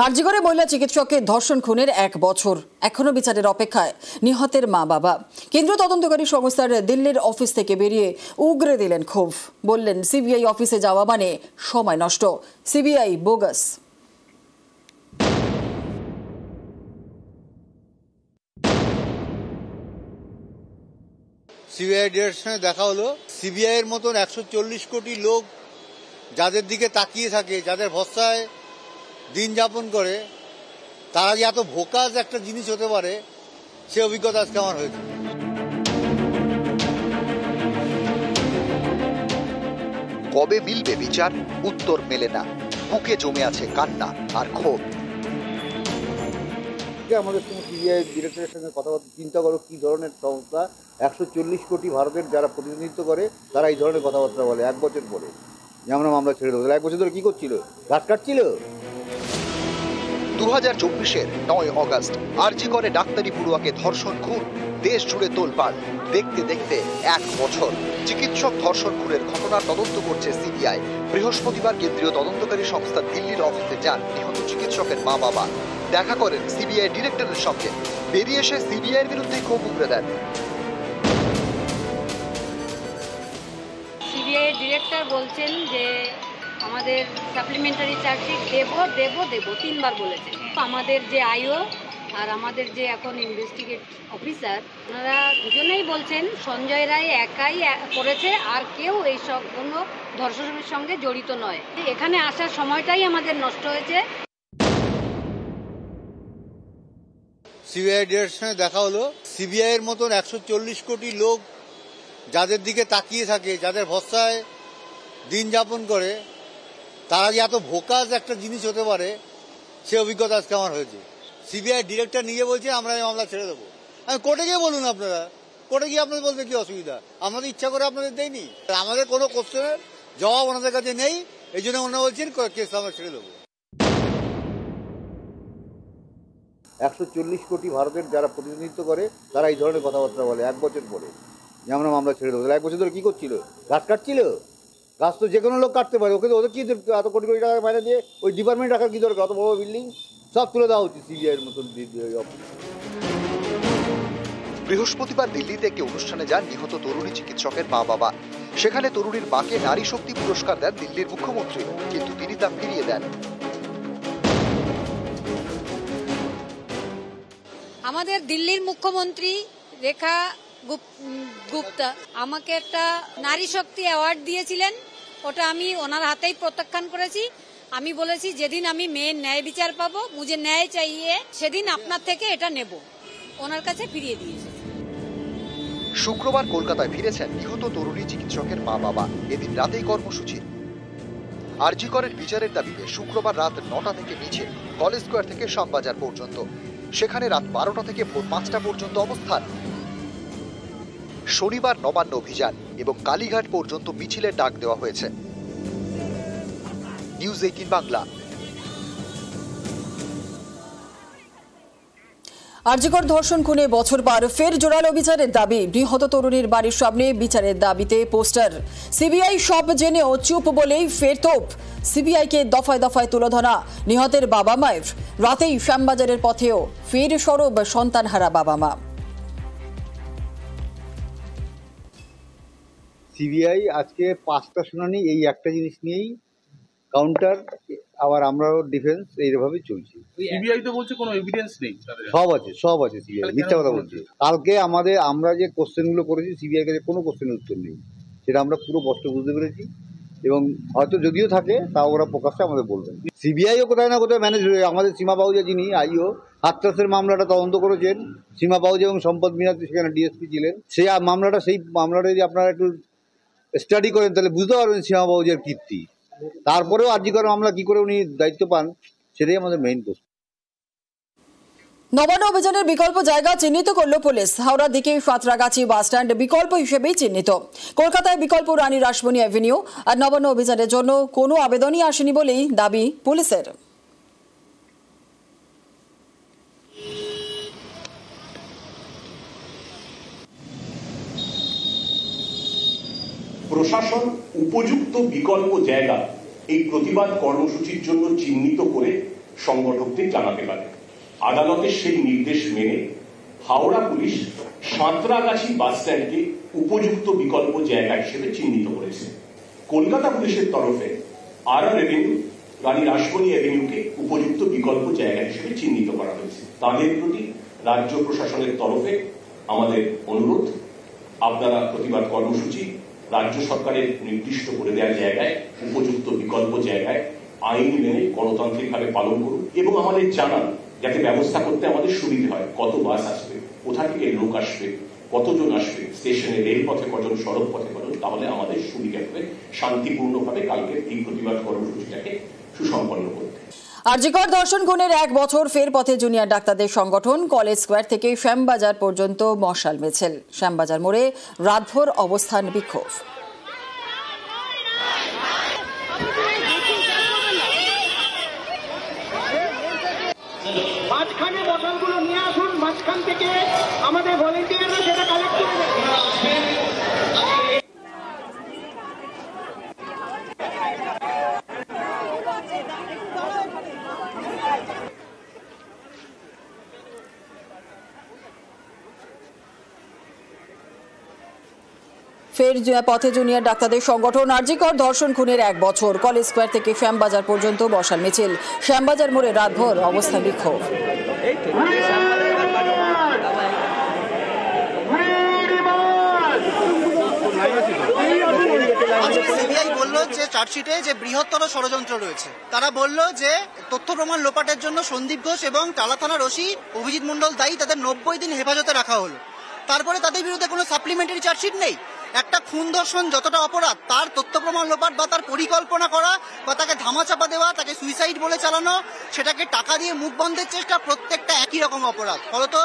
আরজি করে মহিলা চিকিৎসককে ধর্ষণ খুনের 1 বছর, এখনো বিচারের অপেক্ষায় নিহতের মা বাবা। কেন্দ্রীয় তদন্তকারী সংস্থার দিল্লির অফিস থেকে বেরিয়ে উগরে দিলেন ক্ষোভ। বললেন, সিবিআই অফিসে যাওয়া মানে সময় নষ্ট, সিবিআই বোগাস। সিবিআই ডিরেকশনে দেখা হলো, সিবিআই এর মতন 140 কোটি লোক যাদের দিকে তাকিয়ে থাকে, যাদের ভরসায় দিন যাপন করে, তারা যে এত ভোকাস একটা জিনিস হতে পারে সে অভিজ্ঞতা আজকে আমার হয়েছে। কবে মিলবে বিচার? উত্তর মেলে না, বুকে জমে আছে কান্না আর ক্ষোভ। আমাদের সঙ্গে সিবিআই ডিরেক্টরের সঙ্গে কথাবার্তা চিন্তা করো, কি ধরনের সংস্থা 140 কোটি ভারতের যারা প্রতিনিধিত্ব করে তারা এই ধরনের কথাবার্তা বলে 1 বছর পরে যে আমরা মামলা ছেড়ে দেবো। 1 বছর ধরে কি করছিল? ঘাস কাটছিল। 2024-এর 9 অগস্ট আরজি করে ডাক্তারি পড়ুয়াকে ধর্ষণ খুন, দেশ জুড়ে তোলপাড়। দেখতে দেখতে 1 বছর। চিকিৎসক ধর্ষণ খুনের ঘটনার তদন্ত করছে সিবিআই। বৃহস্পতিবার কেন্দ্রীয় তদন্তকারী সংস্থা দিল্লির অফিসে যান নিহত চিকিৎসকের মা বাবা। দেখা করেন সিবিআই ডিরেক্টরের সঙ্গে। বেরিয়ে এসে সিবিআইয়ের বিরুদ্ধে ক্ষোভ উগরে দেন। সিবিআই ডিরেক্টর বলছেন যে আমাদের সাপ্লিমেন্টারি চার্জশিট দেব 3বার বলেছেন। আমাদের যে আইও আর আমাদের যে এখন ইনভেস্টিগেট অফিসার, ওনারা দুজনেই বলছেন সঞ্জয় রায় একাই করেছে, আর কেউ এই সব কোনো ধর্ষণের সঙ্গে জড়িত নয়। এখানে আসার সময়টাই আমাদের নষ্ট হয়েছে। সিবিআই ডিরেকশনে দেখা হলো, সিবিআই এর মতন 140 কোটি লোক যাদের দিকে তাকিয়ে থাকে, যাদের ভরসায় দিন যাপন করে, তারা যে এত ভোকাস একটা জিনিস হতে পারে সে অভিজ্ঞতা আজকে আমার হয়েছে। সিবিআই ডিরেক্টর নিজে বলছে আমরা এই মামলা ছেড়ে দেবো। আমি কোর্টে গিয়ে বলুন, আপনারা কোর্টে গিয়ে আপনাদের বলতে কি অসুবিধা? আমাদের ইচ্ছা করে আপনাদের দেয়নি, আমাদের কোনো কোশ্চেনের জবাব ওনাদের কাছে নেই, এই জন্য ওনারা বলছেন কেস আমরা ছেড়ে দেবো। 140 কোটি ভারতের যারা প্রতিনিধিত্ব করে তারা এই ধরনের কথাবার্তা বলে 1 বছর পরে যে আমরা মামলা ছেড়ে দেবো। 1 বছর ধরে কি করছিল? ঘাস কাটছিল। গাছ তো যে কোনো লোক কাটতে পারে, ওদের কি এত কোটি কোটি টাকা বাইরে দিয়ে ওই ডিপার্টমেন্ট রাখার কি দরকার? অত বড় বিল্ডিং সব তুলে দেওয়া উচিত সিবিআইয়ের মতন অফিস। বৃহস্পতিবার দিল্লিতে একটি অনুষ্ঠানে যান নিহত তরুণী চিকিৎসকের মা বাবা। সেখানে তরুণীর মাকে নারী শক্তি পুরস্কার দেন দিল্লির মুখ্যমন্ত্রী, কিন্তু তিনি তা ফিরিয়ে দেন। আমাদের দিল্লির মুখ্যমন্ত্রী রেখা গুপ্তা আমাকে একটা নারী শক্তি অ্যাওয়ার্ড দিয়েছিলেন, ওটা আমি ওনার হাতেই প্রত্যাখ্যান করেছি। আমি বলেছি যেদিন আমি মেয়ের ন্যায় বিচার পাবো, মুঝে ন্যায় চাইয়ে, সেদিন আপনার থেকে এটা নেব। ওনার কাছে ফিরিয়ে দিয়েছে। শুক্রবার কলকাতায় ফিরেছেন নিহত তরুণী চিকিৎসকের মা বাবা। এদিন রাতেই কর্মসূচি। আরজি করের বিচারের দাবিতে শুক্রবার রাত 9টা থেকে মিছিল কলেজ স্কোয়ার থেকে শ্যামবাজার পর্যন্ত। সেখানে রাত 12টা থেকে ভোর 5টা পর্যন্ত অবস্থান। শনিবার নবান্ন অভিযান এবং কালীঘাট পর্যন্ত মিছিলের ডাক দেওয়া হয়েছে। নিউজ 18 বাংলা। আরজিকর ধর্ষণ খুনে বছর পার, ফের জোরালো বিচারের দাবি। নিহত তরুণীর বাড়ির সামনে বিচারের দাবিতে পোস্টার। সিবিআই সব জেনেও চুপ বলেই ফের তোপ। সিবিআইকে দফায় দফায় তুলে ধরা নিহতের বাবা মায়ের। রাতেই শ্যামবাজারের পথেও ফের সরব সন্তানহারা বাবা মা। সিবিআই আজকে 5টা শুনানি এই একটা জিনিস নিয়েই, কাউন্টার, আবার আমরাও ডিফেন্স, এইভাবেই চলছে। সিবিআই তো বলছে কোনো এভিডেন্স নেই। সব আছে সিবিআই মিথ্যা কথা বলছে। কালকে আমরা যে কোশ্চেনগুলো করেছি সিবিআই কাছে কোনো কোশ্চেনের উত্তর নেই, সেটা আমরা পুরো স্পষ্ট বুঝতে পেরেছি, এবং হয়তো যদিও থাকে তাও ওরা প্রকাশ্যে আমাদের বলবেন। সিবিআইও কোথায় না কোথায় ম্যানেজ হয়ে, আমাদের সীমা পাহুজা যিনি আইও হাতরাসের মামলাটা তদন্ত করেছেন, সীমা পাহুজা এবং সম্পদ মিনাতি সেখানে ডিএসপি ছিলেন, সেই মামলাটা যদি আপনারা একটু স্টাডি করেন তাহলে বুঝতে পারবেন সীমা পাহুজার কীর্তি। তারপরেও আরজি কর মামলা কি করে উনি দায়িত্ব পান, সেটাই আমাদের মেইন প্রশ্ন। নবান্ন অভিযানের বিকল্প জায়গা চিহ্নিত করল পুলিশ। হাওড়া দিকে সাঁতরাগাছি বাস স্ট্যান্ড বিকল্প হিসেবেই চিহ্নিত। কলকাতায় বিকল্প রানী রাসমণি অ্যাভিনিউ। আর নবান্ন অভিযানের জন্য কোনো আবেদনই আসেনি বলেই দাবি পুলিশের। প্রশাসন উপযুক্ত বিকল্প জায়গা এই প্রতিবাদ কর্মসূচির জন্য চিহ্নিত করে সংগঠকদের জানাতে পারে। আদালতের সেই নির্দেশ মেনে হাওড়া পুলিশ সাঁতরাগাছি বাস স্ট্যান্ডকে উপযুক্ত বিকল্প জায়গা হিসেবে চিহ্নিত করেছে। কলকাতা পুলিশের তরফে আরআর এভিনিউ, রানী রাসমণি এভিনিউকে উপযুক্ত বিকল্প জায়গা হিসেবে চিহ্নিত করা হয়েছে। তাদের প্রতি রাজ্য প্রশাসনের তরফে আমাদের অনুরোধ, আপনারা প্রতিবাদ কর্মসূচি রাজ্য সরকারের নির্দিষ্ট করে দেওয়ার জায়গায়, উপযুক্ত বিকল্প জায়গায় আইন মেনে গণতান্ত্রিকভাবে পালন করুন এবং আমাদের জানান, যাতে ব্যবস্থা করতে আমাদের সুবিধে হয়। কত বাস আসবে, কোথা থেকে লোক আসবে, কতজন আসবে, স্টেশনে রেলপথে কজন, সড়ক পথে কজন, তাহলে আমাদের সুবিধা হবে শান্তিপূর্ণভাবে কালকের এই প্রতিবাদ কর্মসূচিটাকে সুসম্পন্ন করতে। আরজিকর ধর্ষণ খুনের 1 বছর, ফের পথে জুনিয়র ডাক্তারদের সংগঠন। কলেজ স্কোয়ার থেকে শ্যামবাজার পর্যন্ত মশাল মিছিল। শ্যামবাজার মোড়ে রাতভর অবস্থান বিক্ষোভ। মাঝখানে মশালগুলো নিয়ে আসুন, মাঝখান থেকে আমাদের ভলেন্টিয়াররা সেটা কালেক্ট করে দেবে। ফের পথে জুনিয়র ডাক্তারদের সংগঠন। আরজিকর ধর্ষণ খুনের 1 বছর, কলেজ স্কোয়ার থেকে শ্যামবাজার পর্যন্ত মশাল মিছিল। শ্যামবাজার মোড়ে রাতভর অবস্থান বিক্ষোভ। সিবিআই বলল যে চার্জশিটে যে বৃহত্তর ষড়যন্ত্র রয়েছে। তারা বলল যে তথ্য প্রমাণ লোপাটের জন্য সন্দীপ ঘোষ এবং টালা থানার ওসি অভিজিৎ মণ্ডল দায়ী। তাদের 90 দিন হেফাজতে রাখা হলো। তারপরে তাদের বিরুদ্ধে কোনো সাপ্লিমেন্টারি চার্জশিট নেই। একটা খুন ধর্ষণ যতটা অপরাধ, তার তথ্য প্রমাণ লোপাট বা তার পরিকল্পনা করা বা তাকে ধামাচাপা দেওয়া, তাকে সুইসাইড বলে চালানো, সেটাকে টাকা দিয়ে মুখ বন্ধের চেষ্টা, প্রত্যেকটা একই রকম অপরাধ। ফলত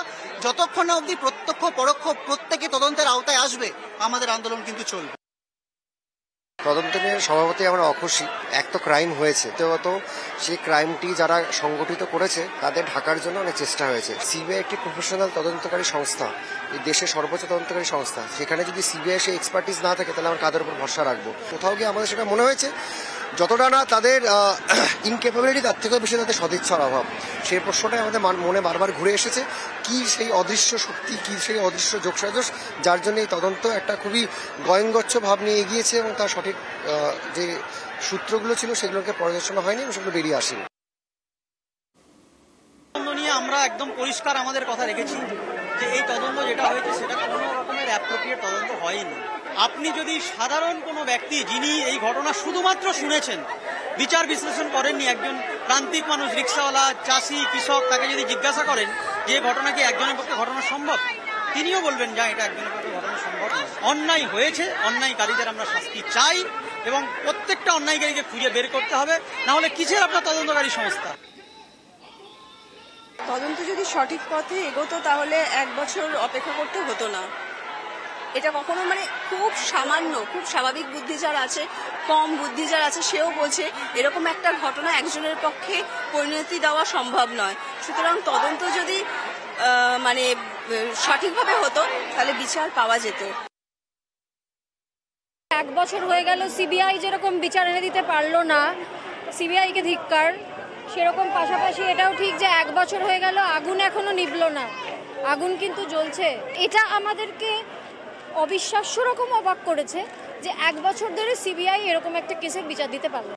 যতক্ষণ না অবধি প্রত্যক্ষ পরোক্ষ প্রত্যেকে তদন্তের আওতায় আসবে, আমাদের আন্দোলন কিন্তু চলবে। তদন্ত নিয়ে স্বভাবতই আমরা অখুশি। এক তো ক্রাইম হয়েছে, দ্বিতীয়ত সেই ক্রাইমটি যারা সংগঠিত করেছে তাদের ঢাকার জন্য অনেক চেষ্টা হয়েছে। সিবিআই একটি প্রফেশনাল তদন্তকারী সংস্থা, এই দেশের সর্বোচ্চ তদন্তকারী সংস্থা। সেখানে যদি সিবিআই সেই এক্সপার্টিস না থাকে, তাহলে আমরা কাদের উপর ভরসা রাখবো? কোথাও গিয়ে আমাদের সেটা মনে হয়েছে যতটা না তাদের ইনক্যাপাবিলিটি, তার থেকেও বেশি তাদের সদিচ্ছার অভাব। সেই প্রশ্নটাই আমাদের মনে বারবার ঘুরে এসেছে। কি সেই অদৃশ্য শক্তি, কি সেই অদৃশ্য যোগসাজশ, যার জন্য এই তদন্ত একটা খুবই গয়ঙ্গচ্ছ ভাব নিয়ে এগিয়েছে এবং তার সঠিক যে সূত্রগুলো ছিল সেগুলোকে পর্যালোচনা হয়নি এবং সেগুলো বেরিয়ে আসেনি। নিয়ে আমরা একদম পরিষ্কার আমাদের কথা রেখেছি যে এই তদন্ত যেটা হয়েছে সেটা কোনো রকমের অ্যাপ্রোপ্রিয়েট তদন্ত হয়নি। আপনি যদি সাধারণ কোনো ব্যক্তি যিনি এই ঘটনা শুধুমাত্র শুনেছেন, বিচার বিশ্লেষণ করেননি, একজন প্রান্তিক মানুষ, রিক্সাওয়ালা, চাষি, কৃষক, তাকে যদি জিজ্ঞাসা করেন যে ঘটনা কি একজনের পক্ষে ঘটনা সম্ভব, তিনিও বলবেন যে এটা একজনের পক্ষে ঘটনা সম্ভব নয়। অন্যায় হয়েছে, অন্যায়কারীদের আমরা শাস্তি চাই এবং প্রত্যেকটা অন্যায়কারীকে খুঁজে বের করতে হবে। না হলে কিসের আপনার তদন্তকারী সংস্থা? তদন্ত যদি সঠিক পথে এগোতো তাহলে 1 বছর অপেক্ষা করতে হতো না। এটা কখনো খুব সামান্য, খুব স্বাভাবিক বুদ্ধি যার আছে, কম বুদ্ধি যার আছে, সেও বলছে এরকম একটা ঘটনা একজনের পক্ষে পরিণতি দেওয়া সম্ভব নয়। সুতরাং তদন্ত যদি সঠিকভাবে হতো তাহলে বিচার পাওয়া যেত। 1 বছর হয়ে গেল, সিবিআই যেরকম বিচার এনে দিতে পারলো না, সিবিআইকে ধিক্কার। সেরকম পাশাপাশি এটাও ঠিক যে 1 বছর হয়ে গেল, আগুন এখনো নিভলো না, আগুন কিন্তু জ্বলছে। এটা আমাদেরকে অবিশ্বাস্য রকম অবাক করেছে যে 1 বছর ধরে সিবিআই এরকম একটা কেসের বিচার দিতে পারলো।